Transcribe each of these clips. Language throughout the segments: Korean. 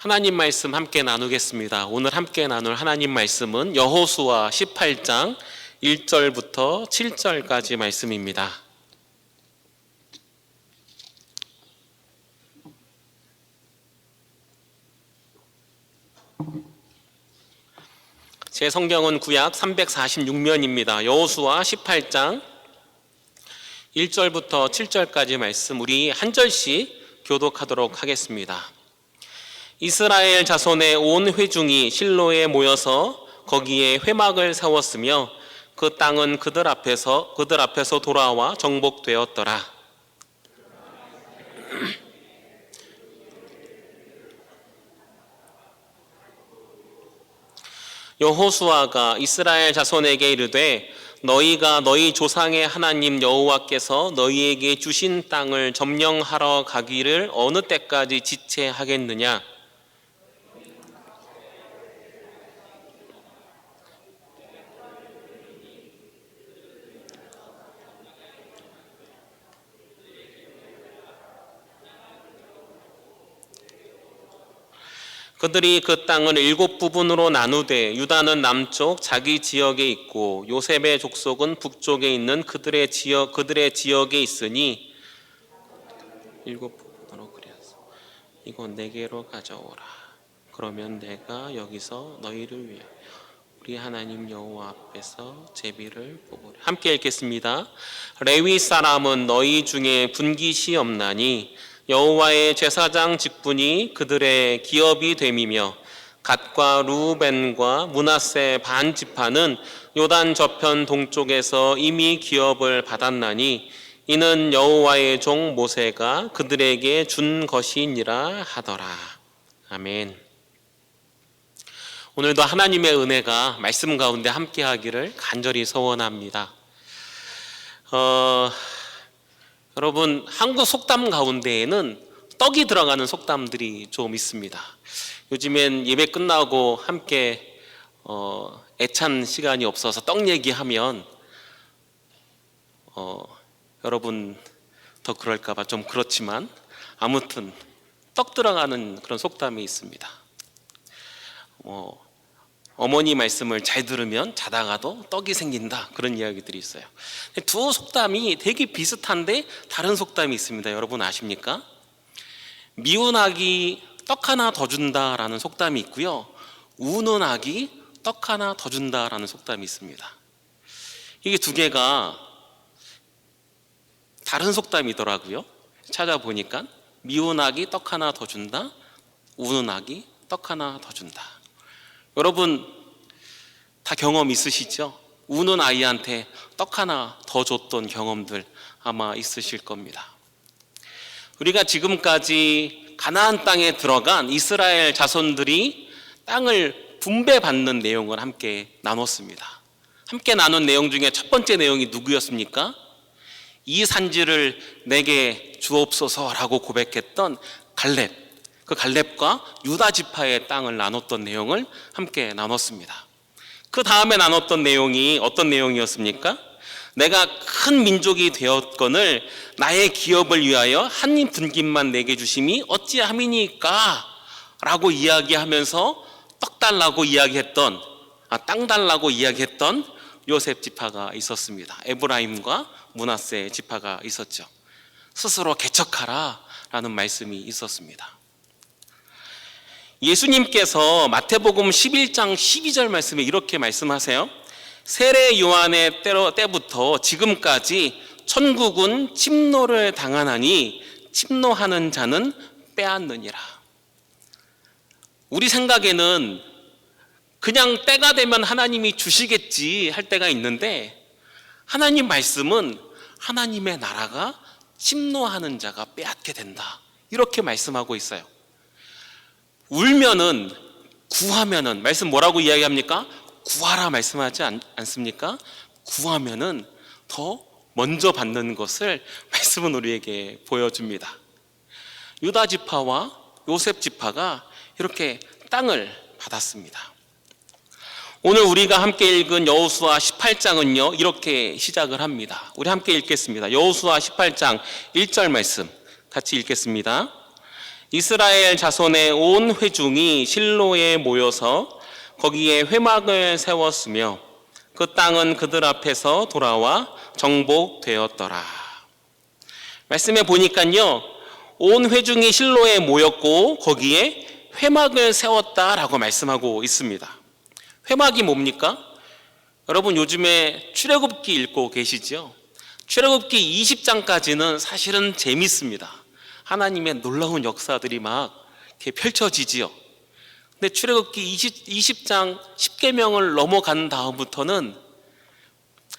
하나님 말씀 함께 나누겠습니다. 오늘 함께 나눌 하나님 말씀은 여호수아 18장 1절부터 7절까지 말씀입니다. 제 성경은 구약 346면입니다. 여호수아 18장 1절부터 7절까지 말씀 우리 한 절씩 교독하도록 하겠습니다. 이스라엘 자손의 온 회중이 실로에 모여서 거기에 회막을 세웠으며 그 땅은 그들 앞에서 돌아와 정복되었더라. 여호수아가 이스라엘 자손에게 이르되 너희가 너희 조상의 하나님 여호와께서 너희에게 주신 땅을 점령하러 가기를 어느 때까지 지체하겠느냐? 그들이 그 땅을 7부분으로 나누되 유다는 남쪽 자기 지역에 있고 요셉의 족속은 북쪽에 있는 그들의 지역에 있으니 7부분으로 그렸어. 이거 4개로 가져오라. 그러면 내가 여기서 너희를 위해 우리 하나님 여호와 앞에서 제비를 뽑으리. 함께 읽겠습니다. 레위 사람은 너희 중에 분깃이 없나니 여호와의 제사장 직분이 그들의 기업이 됨이며 갓과 루벤과 므낫세 반 지파는 요단 저편 동쪽에서 이미 기업을 받았나니 이는 여호와의 종 모세가 그들에게 준 것이니라 하더라. 아멘. 오늘도 하나님의 은혜가 말씀 가운데 함께하기를 간절히 소원합니다. 여러분, 한국 속담 가운데에는 떡이 들어가는 속담들이 좀 있습니다. 요즘엔 예배 끝나고 함께 애찬 시간이 없어서 떡 얘기하면 여러분 더 그럴까봐 좀 그렇지만 아무튼 떡 들어가는 그런 속담이 있습니다. 어머니 말씀을 잘 들으면 자다가도 떡이 생긴다, 그런 이야기들이 있어요. 두 속담이 되게 비슷한데 다른 속담이 있습니다. 여러분 아십니까? 미운 아기 떡 하나 더 준다라는 속담이 있고요, 우는 아기 떡 하나 더 준다라는 속담이 있습니다. 이게 두 개가 다른 속담이더라고요. 찾아보니까 미운 아기 떡 하나 더 준다, 우는 아기 떡 하나 더 준다. 여러분 다 경험 있으시죠? 우는 아이한테 떡 하나 더 줬던 경험들 아마 있으실 겁니다. 우리가 지금까지 가나안 땅에 들어간 이스라엘 자손들이 땅을 분배받는 내용을 함께 나눴습니다. 함께 나눈 내용 중에 첫 번째 내용이 누구였습니까? 이 산지를 내게 주옵소서라고 고백했던 갈렙. 그 갈렙과 유다 지파의 땅을 나눴던 내용을 함께 나눴습니다. 그 다음에 나눴던 내용이 어떤 내용이었습니까? 내가 큰 민족이 되었거늘 나의 기업을 위하여 한 분깃만 내게 주심이 어찌함이니까? 라고 이야기하면서 떡 달라고 이야기했던, 땅 달라고 이야기했던 요셉 지파가 있었습니다. 에브라임과 므낫세 지파가 있었죠. 스스로 개척하라 라는 말씀이 있었습니다. 예수님께서 마태복음 11장 12절 말씀에 이렇게 말씀하세요. 세례 요한의 때부터 지금까지 천국은 침노를 당하나니 침노하는 자는 빼앗느니라. 우리 생각에는 그냥 때가 되면 하나님이 주시겠지 할 때가 있는데, 하나님 말씀은 하나님의 나라가 침노하는 자가 빼앗게 된다, 이렇게 말씀하고 있어요. 울면은, 구하면은, 말씀 뭐라고 이야기합니까? 구하라 말씀하지 않습니까? 구하면은 더 먼저 받는 것을 말씀은 우리에게 보여줍니다. 유다 지파와 요셉 지파가 이렇게 땅을 받았습니다. 오늘 우리가 함께 읽은 여호수아 18장은요 이렇게 시작을 합니다. 우리 함께 읽겠습니다. 여호수아 18장 1절 말씀 같이 읽겠습니다. 이스라엘 자손의 온 회중이 실로에 모여서 거기에 회막을 세웠으며 그 땅은 그들 앞에서 돌아와 정복되었더라. 말씀해 보니까요, 온 회중이 실로에 모였고 거기에 회막을 세웠다라고 말씀하고 있습니다. 회막이 뭡니까? 여러분 요즘에 출애굽기 읽고 계시죠? 출애굽기 20장까지는 사실은 재밌습니다. 하나님의 놀라운 역사들이 막 이렇게 펼쳐지지요. 근데 출애굽기 20장 10계명을 넘어간 다음부터는,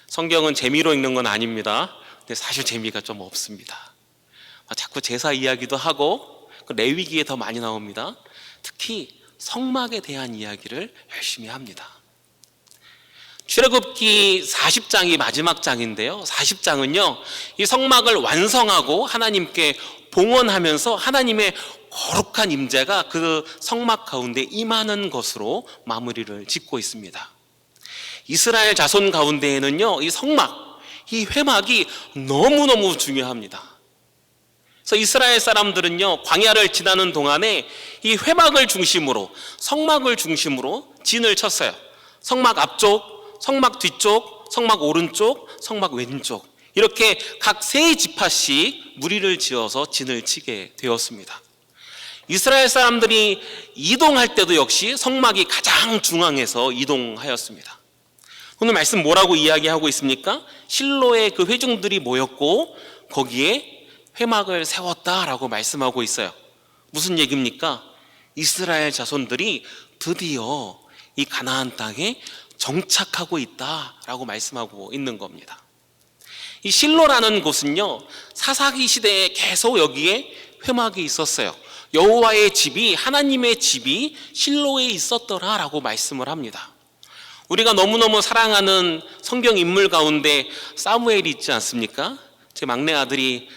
성경은 재미로 읽는 건 아닙니다. 근데 사실 재미가 좀 없습니다. 자꾸 제사 이야기도 하고 레위기에 더 많이 나옵니다. 특히 성막에 대한 이야기를 열심히 합니다. 출애굽기 40장이 마지막 장인데요, 40장은요 이 성막을 완성하고 하나님께 봉헌하면서 하나님의 거룩한 임재가 그 성막 가운데 임하는 것으로 마무리를 짓고 있습니다. 이스라엘 자손 가운데에는요 이 성막, 이 회막이 너무너무 중요합니다. 그래서 이스라엘 사람들은요 광야를 지나는 동안에 이 회막을 중심으로, 성막을 중심으로 진을 쳤어요. 성막 앞쪽, 성막 뒤쪽, 성막 오른쪽, 성막 왼쪽, 이렇게 각 세 지파씩 무리를 지어서 진을 치게 되었습니다. 이스라엘 사람들이 이동할 때도 역시 성막이 가장 중앙에서 이동하였습니다. 오늘 말씀 뭐라고 이야기하고 있습니까? 실로에 그 회중들이 모였고 거기에 회막을 세웠다라고 말씀하고 있어요. 무슨 얘기입니까? 이스라엘 자손들이 드디어 이 가나안 땅에 정착하고 있다라고 말씀하고 있는 겁니다. 이 실로라는 곳은요 사사기 시대에 계속 여기에 회막이 있었어요. 여호와의 집이, 하나님의 집이 실로에 있었더라라고 말씀을 합니다. 우리가 너무너무 사랑하는 성경 인물 가운데 사무엘이 있지 않습니까? 제 막내 아들이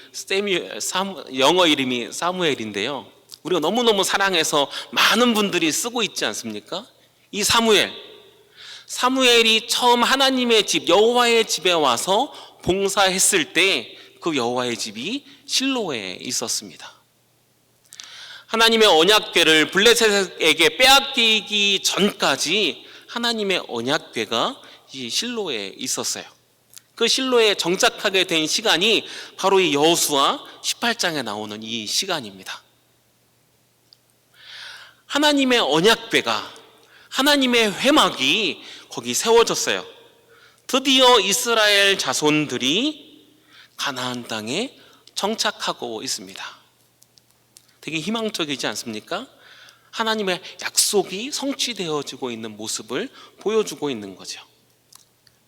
영어 이름이 사무엘인데요, 우리가 너무너무 사랑해서 많은 분들이 쓰고 있지 않습니까? 이 사무엘이 처음 하나님의 집, 여호와의 집에 와서 봉사했을 때 그 여호와의 집이 실로에 있었습니다. 하나님의 언약궤를 블레셋에게 빼앗기기 전까지 하나님의 언약궤가 이 실로에 있었어요. 그 실로에 정착하게 된 시간이 바로 이 여호수아 18장에 나오는 이 시간입니다. 하나님의 언약궤가, 하나님의 회막이 거기 세워졌어요. 드디어 이스라엘 자손들이 가나안 땅에 정착하고 있습니다. 되게 희망적이지 않습니까? 하나님의 약속이 성취되어지고 있는 모습을 보여주고 있는 거죠.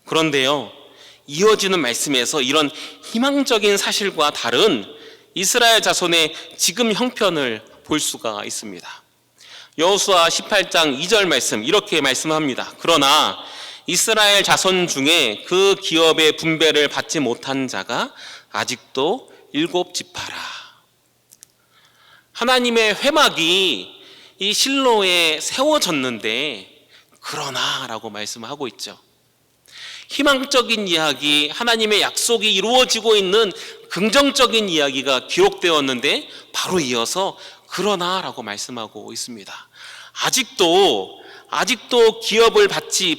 그런데요, 이어지는 말씀에서 이런 희망적인 사실과 다른 이스라엘 자손의 지금 형편을 볼 수가 있습니다. 여호수아 18장 2절 말씀, 이렇게 말씀합니다. 그러나 이스라엘 자손 중에 그 기업의 분배를 받지 못한 자가 아직도 7지파라. 하나님의 회막이 이 실로에 세워졌는데 그러나 라고 말씀하고 있죠. 희망적인 이야기, 하나님의 약속이 이루어지고 있는 긍정적인 이야기가 기록되었는데 바로 이어서 그러나 라고 말씀하고 있습니다. 아직도 기업을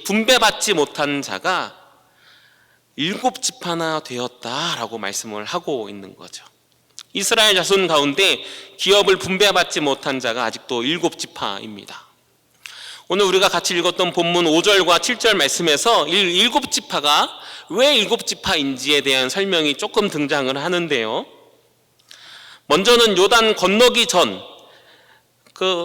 분배받지 못한 자가 7지파나 되었다라고 말씀을 하고 있는 거죠. 이스라엘 자손 가운데 기업을 분배받지 못한 자가 아직도 7지파입니다. 오늘 우리가 같이 읽었던 본문 5절과 7절 말씀에서 7지파가 왜 7지파인지에 대한 설명이 조금 등장을 하는데요, 먼저는 요단 건너기 전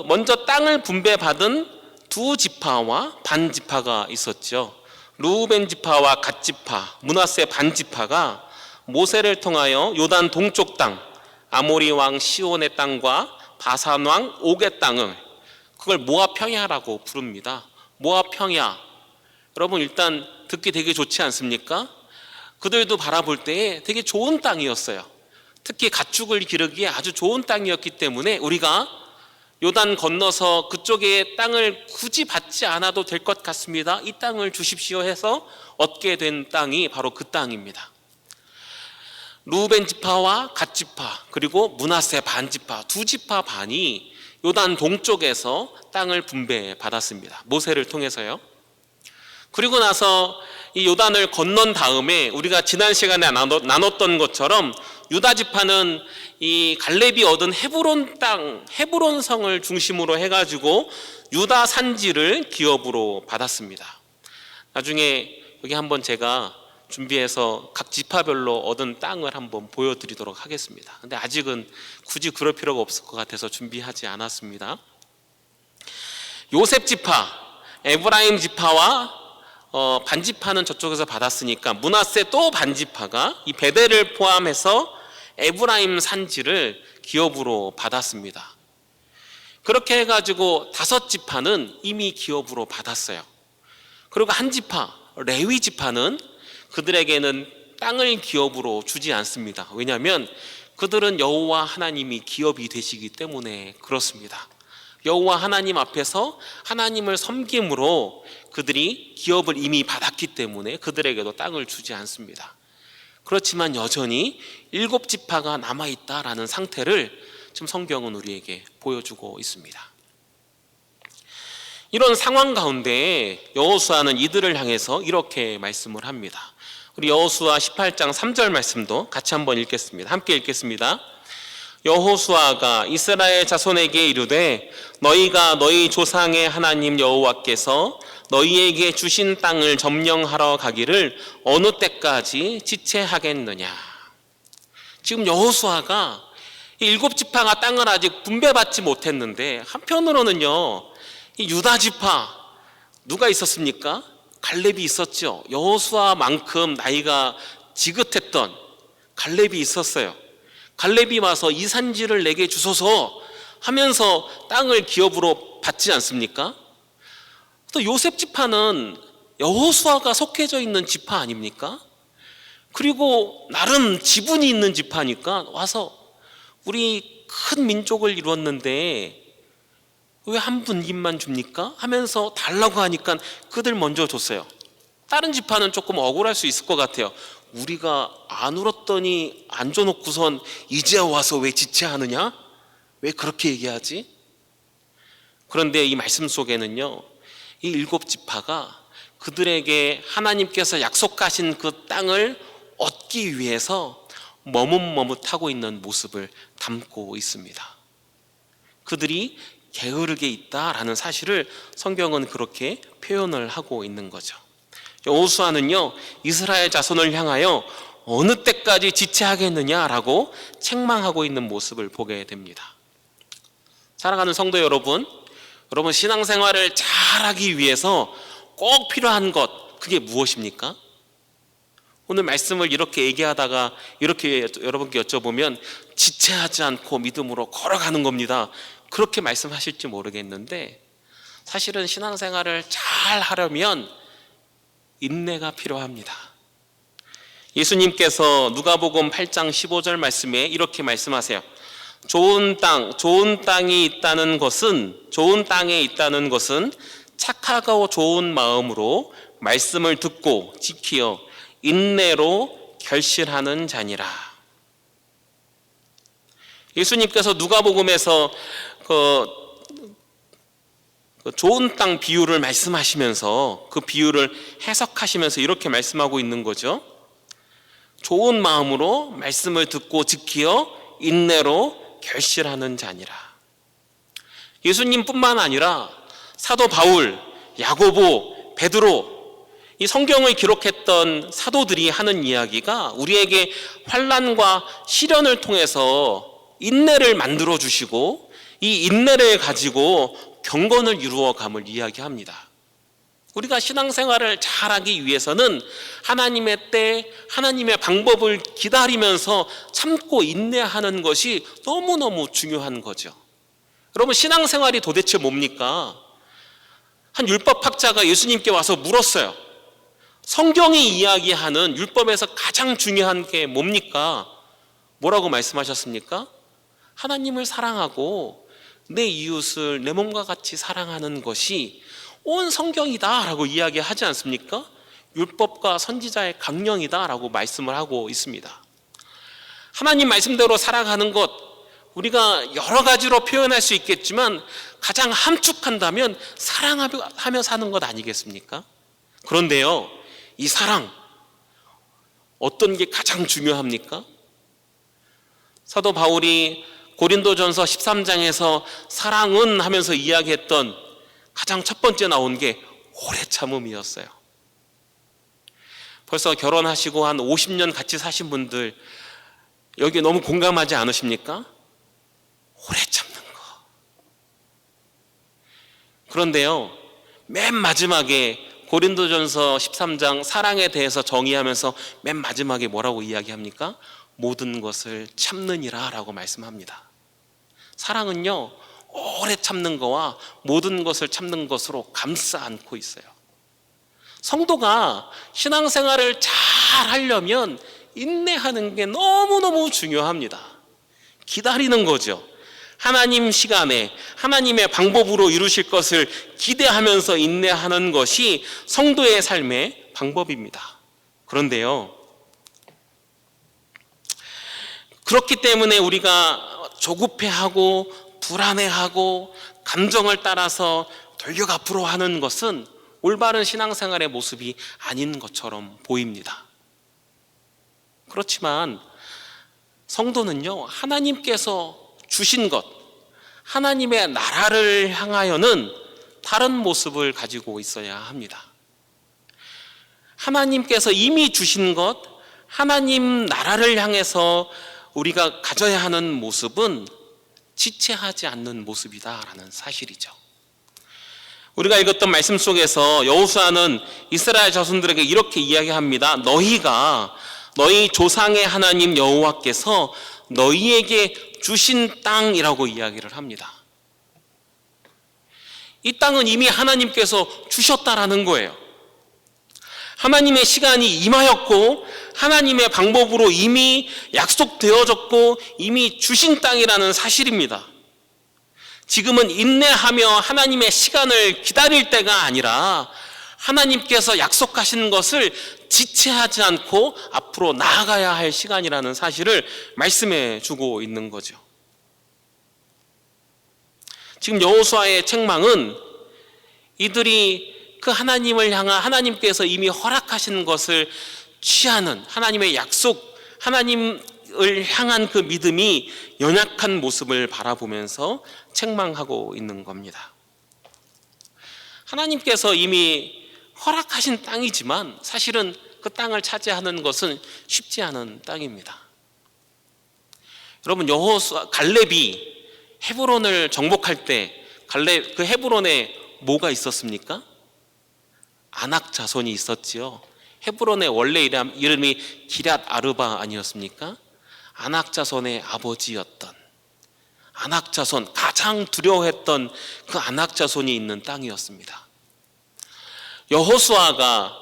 먼저 땅을 분배받은 2지파와 반지파가 있었죠. 르우벤 지파와 갓지파, 므낫세 반지파가 모세를 통하여 요단 동쪽 땅, 아모리 왕 시온의 땅과 바산 왕 옥의 땅을, 그걸 모압 평야라고 부릅니다. 모압 평야, 여러분 일단 듣기 되게 좋지 않습니까? 그들도 바라볼 때 되게 좋은 땅이었어요. 특히 가축을 기르기에 아주 좋은 땅이었기 때문에 우리가 요단 건너서 그쪽의 땅을 굳이 받지 않아도 될 것 같습니다, 이 땅을 주십시오 해서 얻게 된 땅이 바로 그 땅입니다. 루벤 지파와 갓 지파 그리고 므낫세 반 지파 두 지파 반이 요단 동쪽에서 땅을 분배받았습니다. 모세를 통해서요. 그리고 나서 이 요단을 건넌 다음에 우리가 지난 시간에 나눴던 것처럼 유다 지파는 이 갈렙이 얻은 헤브론 땅, 헤브론 성을 중심으로 해가지고 유다 산지를 기업으로 받았습니다. 나중에 여기 한번 제가 준비해서 각 지파별로 얻은 땅을 한번 보여드리도록 하겠습니다. 근데 아직은 굳이 그럴 필요가 없을 것 같아서 준비하지 않았습니다. 요셉 지파, 에브라임 지파와 반지파는 저쪽에서 받았으니까 므낫세 또 반지파가 이 베델을 포함해서 에브라임 산지를 기업으로 받았습니다. 그렇게 해가지고 5지파는 이미 기업으로 받았어요. 그리고 한 지파, 레위 지파는 그들에게는 땅을 기업으로 주지 않습니다. 왜냐하면 그들은 여호와 하나님이 기업이 되시기 때문에 그렇습니다. 여호와 하나님 앞에서 하나님을 섬김으로 그들이 기업을 이미 받았기 때문에 그들에게도 땅을 주지 않습니다. 그렇지만 여전히 7지파가 남아있다라는 상태를 지금 성경은 우리에게 보여주고 있습니다. 이런 상황 가운데 여호수아는 이들을 향해서 이렇게 말씀을 합니다. 우리 여호수아 18장 3절 말씀도 같이 한번 읽겠습니다. 함께 읽겠습니다. 여호수아가 이스라엘 자손에게 이르되 너희가 너희 조상의 하나님 여호와께서 너희에게 주신 땅을 점령하러 가기를 어느 때까지 지체하겠느냐. 지금 여호수아가 7지파가 땅을 아직 분배받지 못했는데 한편으로는요 이 유다 지파 누가 있었습니까? 갈렙이 있었죠. 여호수아만큼 나이가 지긋했던 갈렙이 있었어요. 갈렙이 와서 이 산지를 내게 주소서 하면서 땅을 기업으로 받지 않습니까? 또 요셉 지파는 여호수아가 속해져 있는 지파 아닙니까? 그리고 나름 지분이 있는 지파니까 와서 우리 큰 민족을 이루었는데 왜 한 분깃만 줍니까? 하면서 달라고 하니까 그들 먼저 줬어요. 다른 지파는 조금 억울할 수 있을 것 같아요. 우리가 안 울었더니 안 줘놓고선 이제 와서 왜 지체하느냐? 왜 그렇게 얘기하지? 그런데 이 말씀 속에는요 이 7지파가 그들에게 하나님께서 약속하신 그 땅을 얻기 위해서 머뭇머뭇하고 있는 모습을 담고 있습니다. 그들이 게으르게 있다라는 사실을 성경은 그렇게 표현을 하고 있는 거죠. 여호수아는요 이스라엘 자손을 향하여 어느 때까지 지체하겠느냐라고 책망하고 있는 모습을 보게 됩니다. 사랑하는 성도 여러분, 여러분 신앙생활을 잘하기 위해서 꼭 필요한 것 그게 무엇입니까? 오늘 말씀을 이렇게 얘기하다가 이렇게 여러분께 여쭤보면 지체하지 않고 믿음으로 걸어가는 겁니다. 그렇게 말씀하실지 모르겠는데 사실은 신앙생활을 잘 하려면 인내가 필요합니다. 예수님께서 누가복음 8장 15절 말씀에 이렇게 말씀하세요. 좋은 땅에 있다는 것은 착하고 좋은 마음으로 말씀을 듣고 지키어 인내로 결실하는 자니라. 예수님께서 누가복음에서 그 좋은 땅 비유를 말씀하시면서 그 비유를 해석하시면서 이렇게 말씀하고 있는 거죠. 좋은 마음으로 말씀을 듣고 지키어 인내로 결실하는 자니라. 예수님뿐만 아니라 사도 바울, 야고보, 베드로 이 성경을 기록했던 사도들이 하는 이야기가 우리에게 환난과 시련을 통해서 인내를 만들어 주시고 이 인내를 가지고 경건을 이루어감을 이야기합니다. 우리가 신앙생활을 잘하기 위해서는 하나님의 때, 하나님의 방법을 기다리면서 참고 인내하는 것이 너무너무 중요한 거죠. 여러분 신앙생활이 도대체 뭡니까? 한 율법학자가 예수님께 와서 물었어요. 성경이 이야기하는 율법에서 가장 중요한 게 뭡니까? 뭐라고 말씀하셨습니까? 하나님을 사랑하고 내 이웃을 내 몸과 같이 사랑하는 것이 온 성경이다 라고 이야기하지 않습니까? 율법과 선지자의 강령이다 라고 말씀을 하고 있습니다. 하나님 말씀대로 살아가는 것, 우리가 여러 가지로 표현할 수 있겠지만 가장 함축한다면 사랑하며 사는 것 아니겠습니까? 그런데요, 이 사랑, 어떤 게 가장 중요합니까? 사도 바울이 고린도전서 13장에서 사랑은 하면서 이야기했던 가장 첫 번째 나온 게 오래 참음이었어요. 벌써 결혼하시고 한 50년 같이 사신 분들 여기 너무 공감하지 않으십니까? 오래 참는 거. 그런데요, 맨 마지막에 고린도전서 13장 사랑에 대해서 정의하면서 맨 마지막에 뭐라고 이야기합니까? 모든 것을 참느니라 라고 말씀합니다. 사랑은요, 오래 참는 거와 모든 것을 참는 것으로 감싸 안고 있어요. 성도가 신앙생활을 잘 하려면 인내하는 게 너무너무 중요합니다. 기다리는 거죠. 하나님 시간에 하나님의 방법으로 이루실 것을 기대하면서 인내하는 것이 성도의 삶의 방법입니다. 그런데요, 그렇기 때문에 우리가 조급해하고 불안해하고 감정을 따라서 돌격 앞으로 하는 것은 올바른 신앙생활의 모습이 아닌 것처럼 보입니다. 그렇지만 성도는요, 하나님께서 주신 것, 하나님의 나라를 향하여는 다른 모습을 가지고 있어야 합니다. 하나님께서 이미 주신 것, 하나님 나라를 향해서 우리가 가져야 하는 모습은 지체하지 않는 모습이다라는 사실이죠. 우리가 읽었던 말씀 속에서 여호수아는 이스라엘 자손들에게 이렇게 이야기합니다. 너희가 너희 조상의 하나님 여호와께서 너희에게 주신 땅이라고 이야기를 합니다. 이 땅은 이미 하나님께서 주셨다라는 거예요. 하나님의 시간이 임하였고 하나님의 방법으로 이미 약속되어졌고 이미 주신 땅이라는 사실입니다. 지금은 인내하며 하나님의 시간을 기다릴 때가 아니라 하나님께서 약속하신 것을 지체하지 않고 앞으로 나아가야 할 시간이라는 사실을 말씀해 주고 있는 거죠. 지금 여호수아의 책망은 이들이 그 하나님을 향한 하나님께서 이미 허락하신 것을 취하는 하나님의 약속, 하나님을 향한 그 믿음이 연약한 모습을 바라보면서 책망하고 있는 겁니다. 하나님께서 이미 허락하신 땅이지만 사실은 그 땅을 차지하는 것은 쉽지 않은 땅입니다. 여러분, 여호수아 갈렙이 헤브론을 정복할 때 그 헤브론에 뭐가 있었습니까? 아낙 자손이 있었지요. 헤브론의 원래 이름이 기럇 아르바 아니었습니까? 아낙 자손의 아버지였던, 아낙 자손, 가장 두려워했던 그 아낙 자손이 있는 땅이었습니다. 여호수아가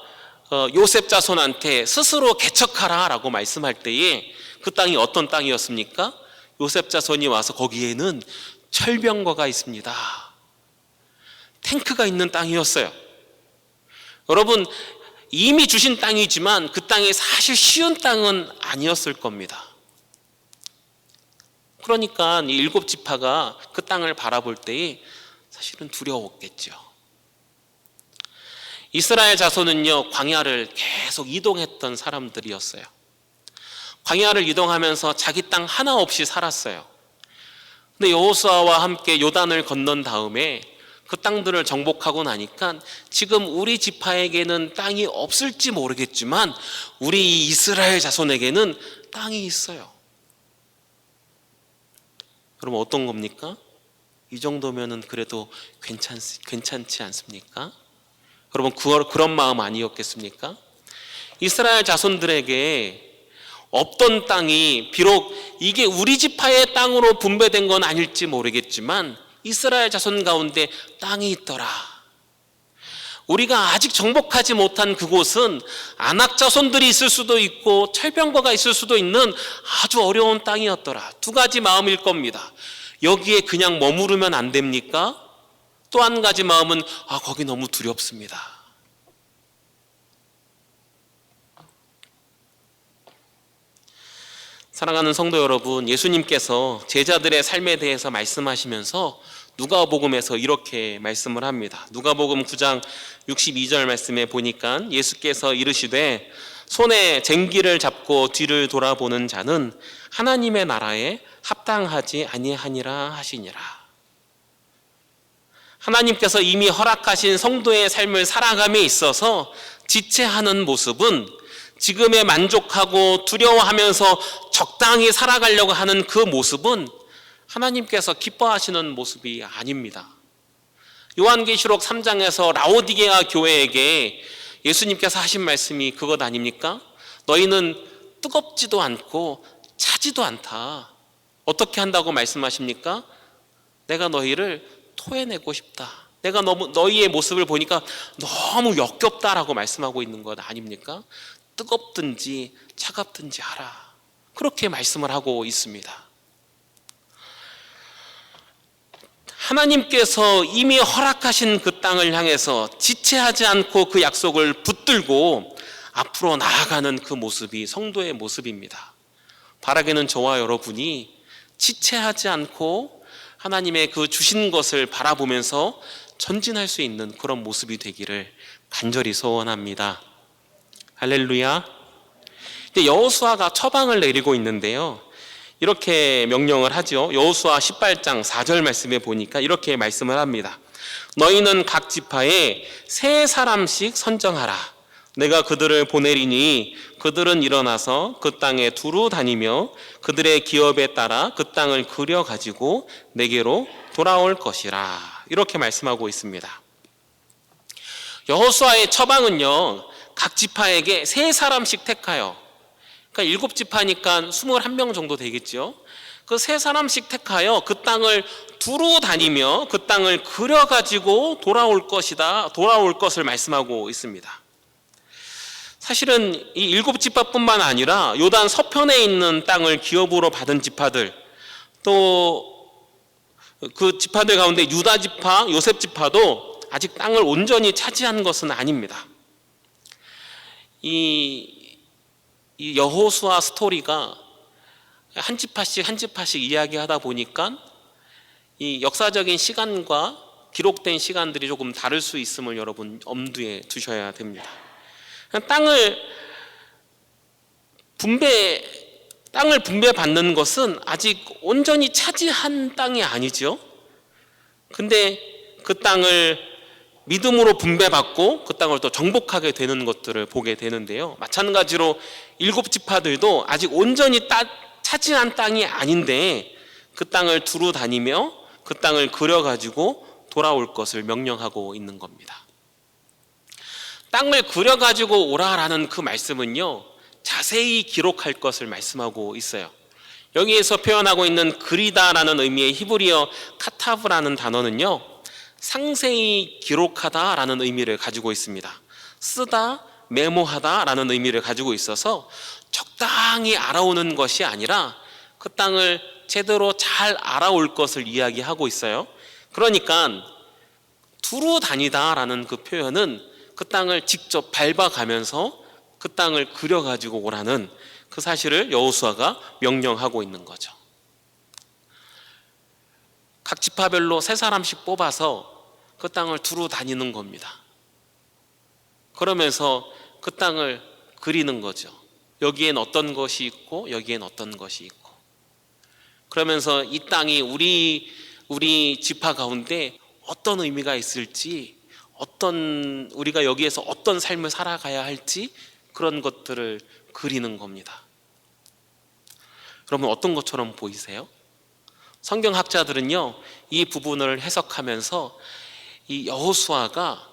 요셉 자손한테 스스로 개척하라 라고 말씀할 때에 그 땅이 어떤 땅이었습니까? 요셉 자손이 와서 거기에는 철병거가 있습니다, 탱크가 있는 땅이었어요. 여러분, 이미 주신 땅이지만 그 땅이 사실 쉬운 땅은 아니었을 겁니다. 그러니까 이 7지파가 그 땅을 바라볼 때에 사실은 두려웠겠죠. 이스라엘 자손은요, 광야를 계속 이동했던 사람들이었어요. 광야를 이동하면서 자기 땅 하나 없이 살았어요. 근데 여호수아와 함께 요단을 건넌 다음에 그 땅들을 정복하고 나니까 지금 우리 지파에게는 땅이 없을지 모르겠지만 우리 이스라엘 자손에게는 땅이 있어요. 여러분, 어떤 겁니까? 이 정도면은 그래도 괜찮지 않습니까? 여러분, 그런 마음 아니었겠습니까? 이스라엘 자손들에게 없던 땅이 비록 이게 우리 지파의 땅으로 분배된 건 아닐지 모르겠지만 이스라엘 자손 가운데 땅이 있더라. 우리가 아직 정복하지 못한 그곳은 아낙 자손들이 있을 수도 있고 철병거가 있을 수도 있는 아주 어려운 땅이었더라. 두 가지 마음일 겁니다. 여기에 그냥 머무르면 안 됩니까? 또 한 가지 마음은 거기 너무 두렵습니다. 사랑하는 성도 여러분, 예수님께서 제자들의 삶에 대해서 말씀하시면서 누가복음에서 이렇게 말씀을 합니다. 누가복음 9장 62절 말씀에 보니까 예수께서 이르시되 손에 쟁기를 잡고 뒤를 돌아보는 자는 하나님의 나라에 합당하지 아니하니라 하시니라. 하나님께서 이미 허락하신 성도의 삶을 살아감에 있어서 지체하는 모습은 지금에 만족하고 두려워하면서 적당히 살아가려고 하는 그 모습은 하나님께서 기뻐하시는 모습이 아닙니다. 요한계시록 3장에서 라오디게아 교회에게 예수님께서 하신 말씀이 그것 아닙니까? 너희는 뜨겁지도 않고 차지도 않다. 어떻게 한다고 말씀하십니까? 내가 너희를 토해내고 싶다. 내가 너희의 모습을 보니까 너무 역겹다라고 말씀하고 있는 것 아닙니까? 뜨겁든지 차갑든지 하라. 그렇게 말씀을 하고 있습니다. 하나님께서 이미 허락하신 그 땅을 향해서 지체하지 않고 그 약속을 붙들고 앞으로 나아가는 그 모습이 성도의 모습입니다. 바라기는 저와 여러분이 지체하지 않고 하나님의 그 주신 것을 바라보면서 전진할 수 있는 그런 모습이 되기를 간절히 소원합니다. 할렐루야. 여호수아가 처방을 내리고 있는데요, 이렇게 명령을 하죠. 여호수아 18장 4절 말씀에 보니까 이렇게 말씀을 합니다. 너희는 각 지파에 3사람씩 선정하라. 내가 그들을 보내리니 그들은 일어나서 그 땅에 두루 다니며 그들의 기업에 따라 그 땅을 그려 가지고 내게로 돌아올 것이라. 이렇게 말씀하고 있습니다. 여호수아의 처방은요, 각 지파에게 3사람씩 택하여, 그러니까 7지파니까 21명 정도 되겠죠. 그 3사람씩 택하여 그 땅을 두루 다니며 그 땅을 그려가지고 돌아올 것을 말씀하고 있습니다. 사실은 이 7지파뿐만 아니라 요단 서편에 있는 땅을 기업으로 받은 지파들, 또 그 지파들 가운데 유다 지파, 요셉 지파도 아직 땅을 온전히 차지한 것은 아닙니다. 이 여호수아 스토리가 한 지파씩 이야기하다 보니까 이 역사적인 시간과 기록된 시간들이 조금 다를 수 있음을 여러분 엄두에 두셔야 됩니다. 땅을 분배받는 것은 아직 온전히 차지한 땅이 아니죠. 근데 그 땅을 믿음으로 분배받고 그 땅을 또 정복하게 되는 것들을 보게 되는데요, 마찬가지로 7지파들도 아직 온전히 차지한 땅이 아닌데 그 땅을 두루 다니며 그 땅을 그려가지고 돌아올 것을 명령하고 있는 겁니다. 땅을 그려가지고 오라라는 그 말씀은요, 자세히 기록할 것을 말씀하고 있어요. 여기에서 표현하고 있는 그리다라는 의미의 히브리어 카타브라는 단어는요, 상세히 기록하다라는 의미를 가지고 있습니다. 쓰다, 메모하다라는 의미를 가지고 있어서 적당히 알아오는 것이 아니라 그 땅을 제대로 잘 알아올 것을 이야기하고 있어요. 그러니까 두루 다니다라는 그 표현은 그 땅을 직접 밟아가면서 그 땅을 그려가지고 오라는 그 사실을 여호수아가 명령하고 있는 거죠. 각 지파별로 3사람씩 뽑아서 그 땅을 두루 다니는 겁니다. 그러면서 그 땅을 그리는 거죠. 여기엔 어떤 것이 있고 여기엔 어떤 것이 있고, 그러면서 이 땅이 우리 지파 가운데 어떤 의미가 있을지, 우리가 여기에서 어떤 삶을 살아가야 할지, 그런 것들을 그리는 겁니다. 여러분, 어떤 것처럼 보이세요? 성경학자들은요, 이 부분을 해석하면서 이 여호수아가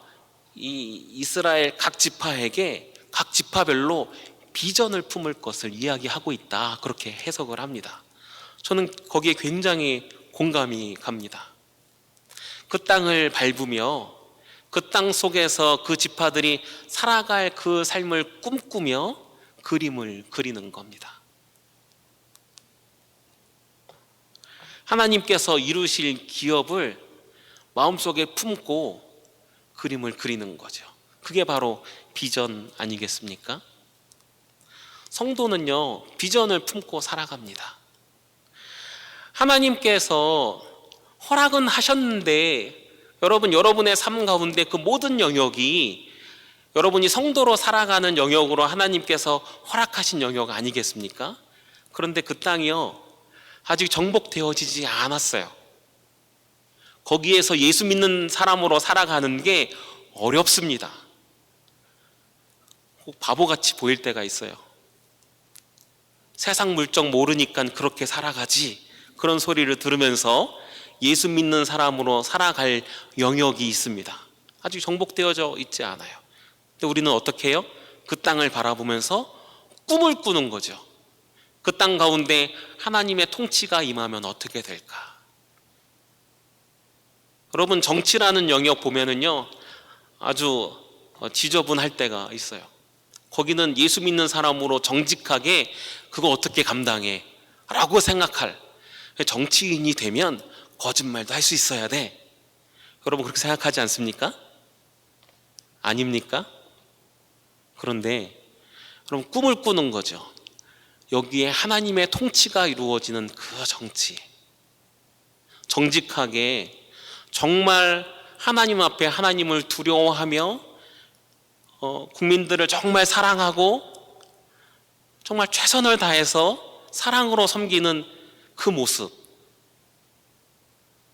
이 이스라엘 각 지파에게 각 지파별로 비전을 품을 것을 이야기하고 있다, 그렇게 해석을 합니다. 저는 거기에 굉장히 공감이 갑니다. 그 땅을 밟으며 그 땅 속에서 그 지파들이 살아갈 그 삶을 꿈꾸며 그림을 그리는 겁니다. 하나님께서 이루실 기업을 마음속에 품고 그림을 그리는 거죠. 그게 바로 비전 아니겠습니까? 성도는요, 비전을 품고 살아갑니다. 하나님께서 허락은 하셨는데 여러분의 삶 가운데 그 모든 영역이 여러분이 성도로 살아가는 영역으로 하나님께서 허락하신 영역 아니겠습니까? 그런데 그 땅이요, 아직 정복되어지지 않았어요. 거기에서 예수 믿는 사람으로 살아가는 게 어렵습니다. 꼭 바보같이 보일 때가 있어요. 세상 물정 모르니까 그렇게 살아가지, 그런 소리를 들으면서 예수 믿는 사람으로 살아갈 영역이 있습니다. 아직 정복되어져 있지 않아요. 근데 우리는 어떻게 해요? 그 땅을 바라보면서 꿈을 꾸는 거죠. 그 땅 가운데 하나님의 통치가 임하면 어떻게 될까? 여러분, 정치라는 영역 보면은요, 아주 지저분할 때가 있어요. 거기는 예수 믿는 사람으로 정직하게 그거 어떻게 감당해? 라고 생각할, 정치인이 되면 거짓말도 할 수 있어야 돼. 여러분, 그렇게 생각하지 않습니까? 아닙니까? 그런데 여러분, 꿈을 꾸는 거죠. 여기에 하나님의 통치가 이루어지는 그 정치, 정직하게 정말 하나님 앞에 하나님을 두려워하며 국민들을 정말 사랑하고 정말 최선을 다해서 사랑으로 섬기는 그 모습,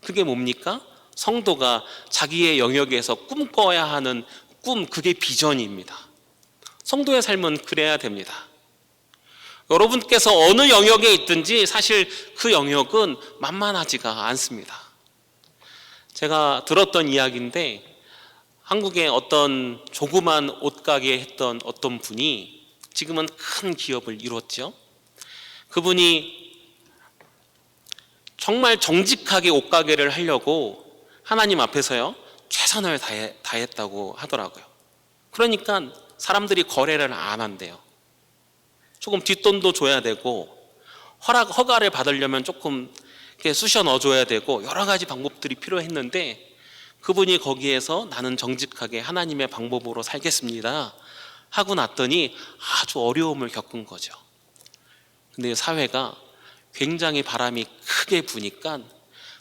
그게 뭡니까? 성도가 자기의 영역에서 꿈꿔야 하는 꿈, 그게 비전입니다. 성도의 삶은 그래야 됩니다. 여러분께서 어느 영역에 있든지 사실 그 영역은 만만하지가 않습니다. 제가 들었던 이야기인데, 한국의 어떤 조그만 옷가게 했던 어떤 분이 지금은 큰 기업을 이뤘죠. 그분이 정말 정직하게 옷가게를 하려고 하나님 앞에서요, 최선을 다했다고 하더라고요. 그러니까 사람들이 거래를 안 한대요. 조금 뒷돈도 줘야 되고, 허가를 받으려면 조금 이렇게 쑤셔 넣어줘야 되고, 여러 가지 방법들이 필요했는데, 그분이 거기에서 나는 정직하게 하나님의 방법으로 살겠습니다 하고 났더니 아주 어려움을 겪은 거죠. 근데 사회가 굉장히 바람이 크게 부니까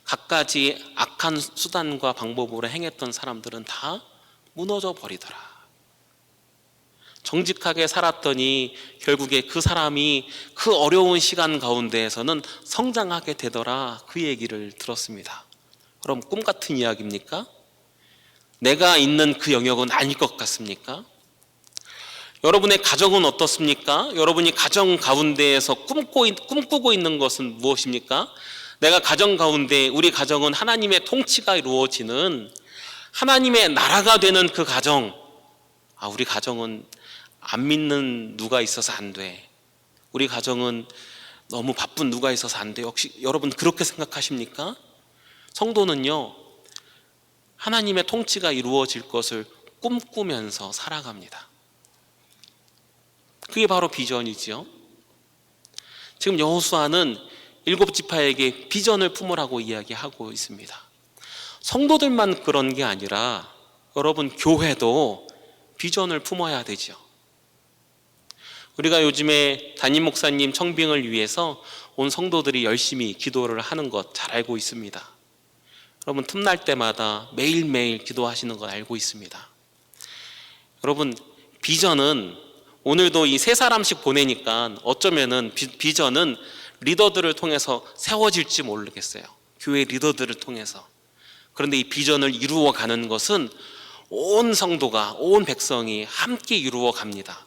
갖가지 악한 수단과 방법으로 행했던 사람들은 다 무너져 버리더라. 정직하게 살았더니 결국에 그 사람이 그 어려운 시간 가운데에서는 성장하게 되더라, 그 얘기를 들었습니다. 그럼 꿈 같은 이야기입니까? 내가 있는 그 영역은 아닐 것 같습니까? 여러분의 가정은 어떻습니까? 여러분이 가정 가운데에서 꿈꾸고 있는 것은 무엇입니까? 내가 가정 가운데, 우리 가정은 하나님의 통치가 이루어지는 하나님의 나라가 되는 그 가정. 우리 가정은 안 믿는 누가 있어서 안 돼. 우리 가정은 너무 바쁜 누가 있어서 안 돼. 역시 여러분 그렇게 생각하십니까? 성도는요, 하나님의 통치가 이루어질 것을 꿈꾸면서 살아갑니다. 그게 바로 비전이지요. 지금 여호수아는 7지파에게 비전을 품으라고 이야기하고 있습니다. 성도들만 그런 게 아니라 여러분, 교회도 비전을 품어야 되죠. 우리가 요즘에 담임 목사님 청빙을 위해서 온 성도들이 열심히 기도를 하는 것 잘 알고 있습니다. 여러분, 틈날 때마다 매일매일 기도하시는 걸 알고 있습니다. 여러분, 비전은 오늘도 이 3사람씩 보내니까 어쩌면은 비전은 리더들을 통해서 세워질지 모르겠어요. 교회 리더들을 통해서. 그런데 이 비전을 이루어가는 것은 온 성도가, 온 백성이 함께 이루어 갑니다.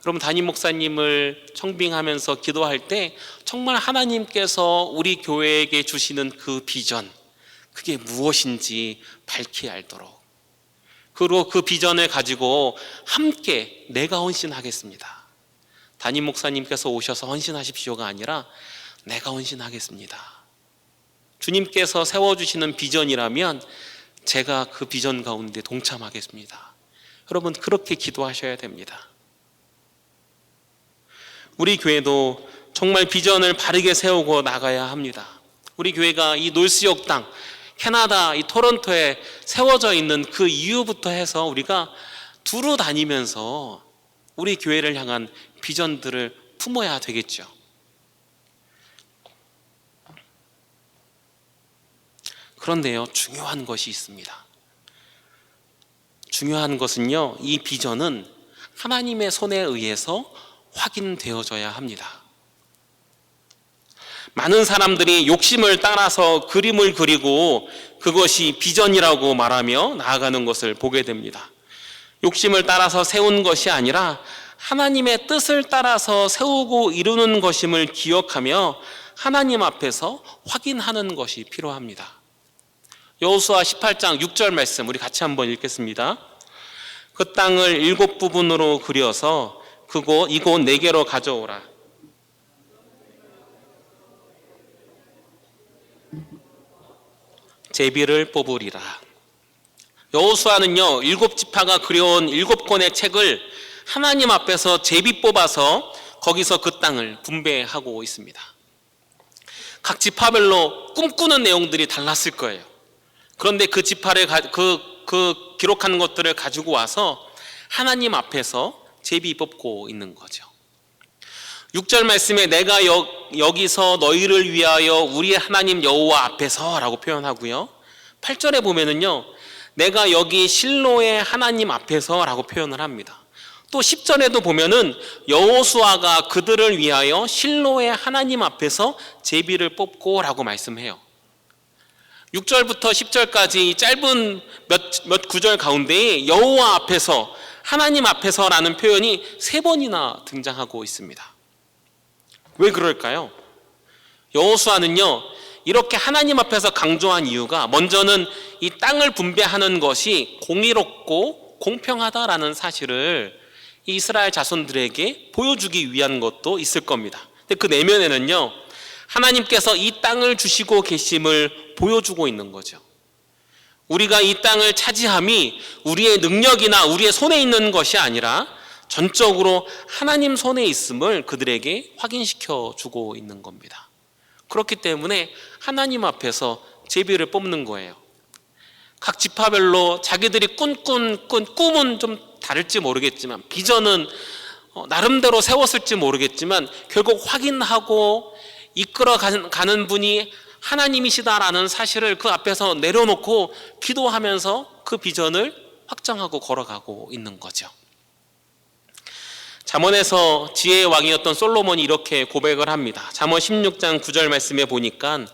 여러분, 담임 목사님을 청빙하면서 기도할 때 정말 하나님께서 우리 교회에게 주시는 그 비전, 그게 무엇인지 밝히 알도록, 그리고 그 비전을 가지고 함께 내가 헌신하겠습니다. 담임 목사님께서 오셔서 헌신하십시오가 아니라 내가 헌신하겠습니다. 주님께서 세워주시는 비전이라면 제가 그 비전 가운데 동참하겠습니다. 여러분, 그렇게 기도하셔야 됩니다. 우리 교회도 정말 비전을 바르게 세우고 나가야 합니다. 우리 교회가 이 놀스역 땅, 캐나다 이 토론토에 세워져 있는 그 이유부터 해서 우리가 두루 다니면서 우리 교회를 향한 비전들을 품어야 되겠죠. 그런데요, 중요한 것이 있습니다. 중요한 것은요, 이 비전은 하나님의 손에 의해서 확인되어져야 합니다. 많은 사람들이 욕심을 따라서 그림을 그리고 그것이 비전이라고 말하며 나아가는 것을 보게 됩니다. 욕심을 따라서 세운 것이 아니라 하나님의 뜻을 따라서 세우고 이루는 것임을 기억하며 하나님 앞에서 확인하는 것이 필요합니다. 여호수아 18장 6절 말씀 우리 같이 한번 읽겠습니다. 그 땅을 7부분으로 그려서 이곳 내게로 가져오라. 제비를 뽑으리라. 여호수아는요, 7지파가 그려온 7권의 책을 하나님 앞에서 제비 뽑아서 거기서 그 땅을 분배하고 있습니다. 각 지파별로 꿈꾸는 내용들이 달랐을 거예요. 그런데 그 지파를 기록하는 것들을 가지고 와서 하나님 앞에서 제비 뽑고 있는 거죠. 6절 말씀에 내가 여기서 너희를 위하여 우리 하나님 여호와 앞에서 라고 표현하고요. 8절에 보면은요, 내가 여기 실로의 하나님 앞에서 라고 표현을 합니다. 또 10절에도 보면은 여호수아가 그들을 위하여 실로의 하나님 앞에서 제비를 뽑고 라고 말씀해요. 6절부터 10절까지 짧은 몇 구절 가운데 여호와 앞에서, 하나님 앞에서라는 표현이 3번이나 등장하고 있습니다. 왜 그럴까요? 여호수아는요, 이렇게 하나님 앞에서 강조한 이유가 먼저는 이 땅을 분배하는 것이 공의롭고 공평하다라는 사실을 이스라엘 자손들에게 보여주기 위한 것도 있을 겁니다. 근데 그 내면에는요, 하나님께서 이 땅을 주시고 계심을 보여주고 있는 거죠. 우리가 이 땅을 차지함이 우리의 능력이나 우리의 손에 있는 것이 아니라 전적으로 하나님 손에 있음을 그들에게 확인시켜 주고 있는 겁니다. 그렇기 때문에 하나님 앞에서 제비를 뽑는 거예요. 각 지파별로 자기들이 꿈은 좀 다를지 모르겠지만, 비전은 나름대로 세웠을지 모르겠지만, 결국 확인하고 이끌어가는 분이 하나님이시다라는 사실을 그 앞에서 내려놓고 기도하면서 그 비전을 확정하고 걸어가고 있는 거죠. 잠언에서 지혜의 왕이었던 솔로몬이 이렇게 고백을 합니다. 잠언 16장 9절 말씀에 보니까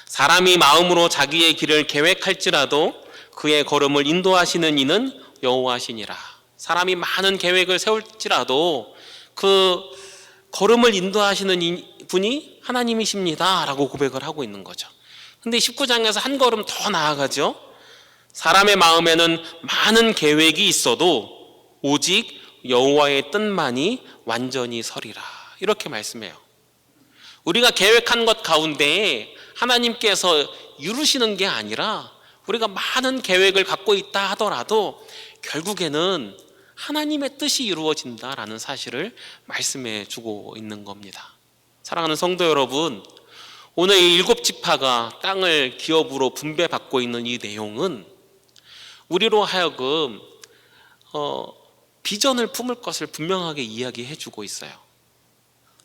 사람이 마음으로 자기의 길을 계획할지라도 그의 걸음을 인도하시는 이는 여호와시니라. 사람이 많은 계획을 세울지라도 그 걸음을 인도하시는 분이 하나님이십니다 라고 고백을 하고 있는 거죠. 근데 19장에서 한 걸음 더 나아가죠. 사람의 마음에는 많은 계획이 있어도 오직 여호와의 뜻만이 완전히 서리라, 이렇게 말씀해요. 우리가 계획한 것 가운데 하나님께서 이루시는 게 아니라 우리가 많은 계획을 갖고 있다 하더라도 결국에는 하나님의 뜻이 이루어진다라는 사실을 말씀해 주고 있는 겁니다. 사랑하는 성도 여러분, 오늘 이 7지파가 땅을 기업으로 분배받고 있는 이 내용은 우리로 하여금 비전을 품을 것을 분명하게 이야기해 주고 있어요.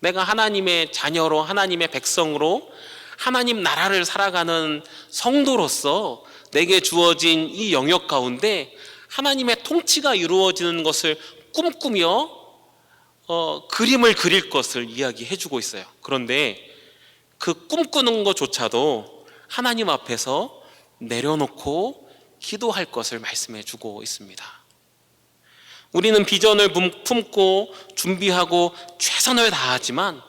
내가 하나님의 자녀로, 하나님의 백성으로 하나님 나라를 살아가는 성도로서 내게 주어진 이 영역 가운데 하나님의 통치가 이루어지는 것을 꿈꾸며 그림을 그릴 것을 이야기해 주고 있어요. 그런데 그 꿈꾸는 것조차도 하나님 앞에서 내려놓고 기도할 것을 말씀해 주고 있습니다. 우리는 비전을 품고 준비하고 최선을 다하지만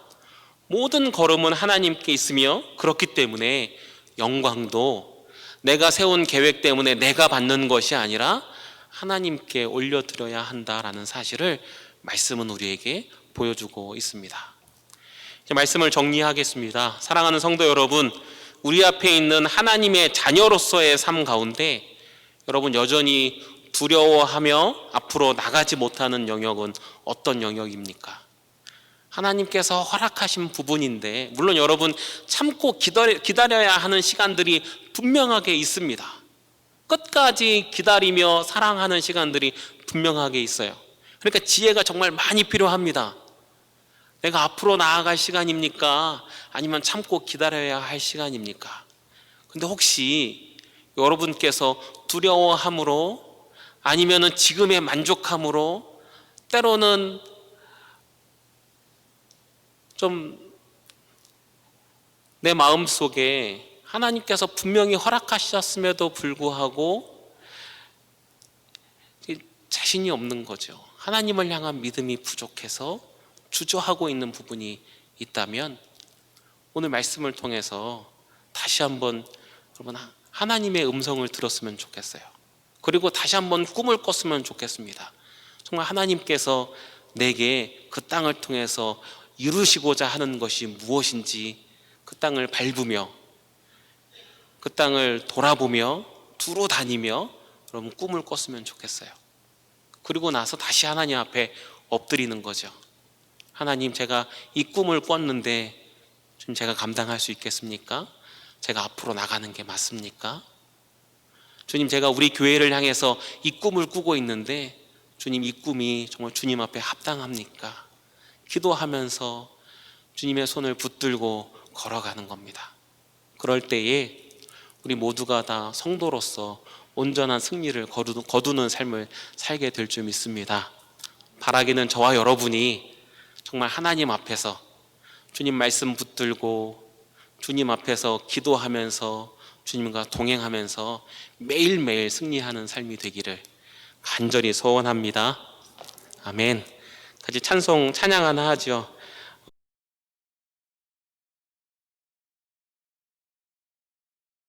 모든 걸음은 하나님께 있으며, 그렇기 때문에 영광도 내가 세운 계획 때문에 내가 받는 것이 아니라 하나님께 올려드려야 한다라는 사실을 말씀은 우리에게 보여주고 있습니다. 이제 말씀을 정리하겠습니다. 사랑하는 성도 여러분, 우리 앞에 있는 하나님의 자녀로서의 삶 가운데 여러분 여전히 두려워하며 앞으로 나가지 못하는 영역은 어떤 영역입니까? 하나님께서 허락하신 부분인데, 물론 여러분 참고 기다려야 하는 시간들이 분명하게 있습니다. 끝까지 기다리며 사랑하는 시간들이 분명하게 있어요. 그러니까 지혜가 정말 많이 필요합니다. 내가 앞으로 나아갈 시간입니까? 아니면 참고 기다려야 할 시간입니까? 근데 혹시 여러분께서 두려워함으로 아니면은 지금의 만족함으로 때로는 좀 내 마음속에 하나님께서 분명히 허락하셨음에도 불구하고 자신이 없는 거죠. 하나님을 향한 믿음이 부족해서 주저하고 있는 부분이 있다면 오늘 말씀을 통해서 다시 한번 여러분 하나님의 음성을 들었으면 좋겠어요. 그리고 다시 한번 꿈을 꿨으면 좋겠습니다. 정말 하나님께서 내게 그 땅을 통해서 이루시고자 하는 것이 무엇인지 그 땅을 밟으며 그 땅을 돌아보며 두루 다니며 여러분 꿈을 꿨으면 좋겠어요. 그리고 나서 다시 하나님 앞에 엎드리는 거죠. 하나님, 제가 이 꿈을 꿨는데 지금 제가 감당할 수 있겠습니까? 제가 앞으로 나가는 게 맞습니까? 주님, 제가 우리 교회를 향해서 이 꿈을 꾸고 있는데 주님, 이 꿈이 정말 주님 앞에 합당합니까? 기도하면서 주님의 손을 붙들고 걸어가는 겁니다. 그럴 때에 우리 모두가 다 성도로서 온전한 승리를 거두는 삶을 살게 될 줄 믿습니다. 바라기는 저와 여러분이 정말 하나님 앞에서 주님 말씀 붙들고 주님 앞에서 기도하면서 주님과 동행하면서 매일매일 승리하는 삶이 되기를 간절히 소원합니다. 아멘. 같이 찬양 하나 하죠.